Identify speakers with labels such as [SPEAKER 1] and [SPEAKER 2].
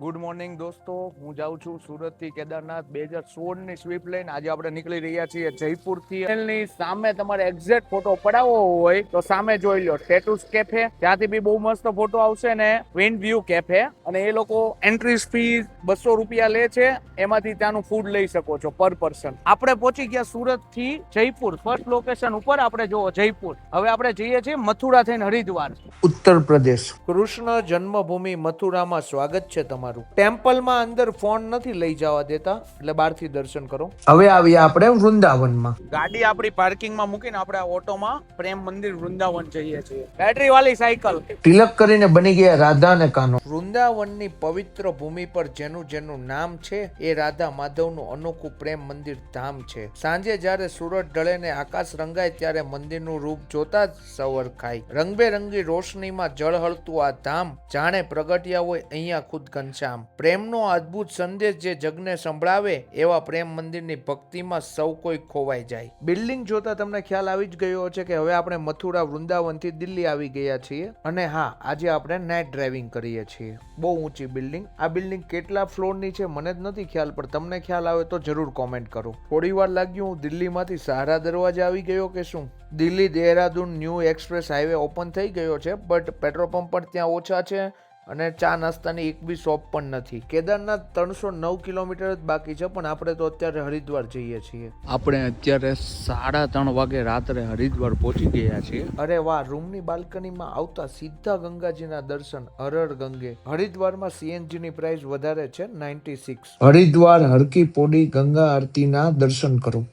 [SPEAKER 1] Good morning દોસ્તો, હું જાઉં છું સુરતથી કેદારનાથ 2016ની સ્વિફ્ટ લઈને. આજે આપણે નીકળી રહ્યા છીએ જયપુરથી. ની સામે તમારે એક્ઝેક્ટ ફોટો પડાવવો હોય તો સામે જોઈ લો ટેટૂસ કેફે, ત્યાંથી બી બહુ મસ્ત ફોટો આવશે ને વિન્ડ વ્યૂ કેફે. અને એ લોકો એન્ટ્રી ફી 200 રૂપિયા લે છે, એમાંથી ત્યાંનું ફૂડ લઈ શકો છો પર પર્સન. આપણે પહોંચી ગયા સુરત થી જયપુર. ફર્સ્ટ લોકેશન ઉપર આપણે જોવો જયપુર. હવે આપણે જઈએ છીએ મથુરા થઈને હરિદ્વાર, ઉત્તર પ્રદેશ. કૃષ્ણ જન્મભૂમિ મથુરામાં સ્વાગત છે તમારું. ટેમ્પલમાં અંદર ફોન નથી લઈ જવા દેતા, એટલે બહારથી દર્શન કરો. હવે આવીએ આપણે વૃંદાવનમાં. ગાડી આપણી પાર્કિંગમાં મૂકીને આપણે ઓટોમાં પ્રેમ મંદિર વૃંદાવન જઈએ છીએ. બેટરી વાળી સાયકલ. તિલક કરીને બની ગયા રાધા અને કાનો. વૃંદાવનની પવિત્ર ભૂમિ પર જેનું જેનું નામ છે એ રાધા માધવનું અનોખું પ્રેમ મંદિર ધામ છે. સાંજે જ્યારે સૂરજ ઢળે ને આકાશ રંગાય ત્યારે મંદિરનું રૂપ જોતા જ સવાર ખાય. રંગબેરંગી રોશનીમાં ઝળહળતું આ ધામ જાણે પ્રગટ્યા હોય અહીંયા ખુદ ઘનશ્યામ. પ્રેમનો અદ્ભુત સંદેશ જે જગને સંભળાવે એવા પ્રેમ મંદિરની ભક્તિમાં સૌ કોઈ ખોવાઈ જાય. બિલ્ડિંગ જોતા તમને ખ્યાલ આવી જ ગયો છે કે હવે આપણે મથુરા વૃંદાવનથી દિલ્હી આવી ગયા છીએ. અને હા, આજે આપણે નાઇટ ડ્રાઇવિંગ કરીએ છીએ. બહુ ઊંચી બિલ્ડિંગ. આ બિલ્ડિંગ કેટલા ફ્લોરની છે મને જ નથી ખ્યાલ, પણ તમને ખ્યાલ આવે તો જરૂર કોમેન્ટ કરો. થોડી વાર લાગ્યું હું દિલ્હીમાંથી સહારા દરવાજા આવી ગયો કે શું. Delhi Dehradun new express highway open થઈ ગયો છે, બટ પેટ્રોલ પંપ પણ ત્યાં ઓછા છે અને ચા નાસ્તાની એક બી શોપ પણ નથી. કેદારનાથ 309 કિલોમીટર જ બાકી છે, પણ આપણે તો અત્યારે હરિદ્વાર જઈએ છીએ. આપણે અત્યારે 3:30 વાગે રાત્રે હરિદ્વાર પહોંચી ગયા છીએ. અરે વાહ, રૂમની બાલ્કનીમાં આવતા સીધા ગંગાજીના દર્શન. હર ગંગે. હરિદ્વારમાં સીએનજી ની પ્રાઇસ વધારે છે, 96. હરિદ્વાર હરકી પોડી ગંગા આરતીના દર્શન કરો.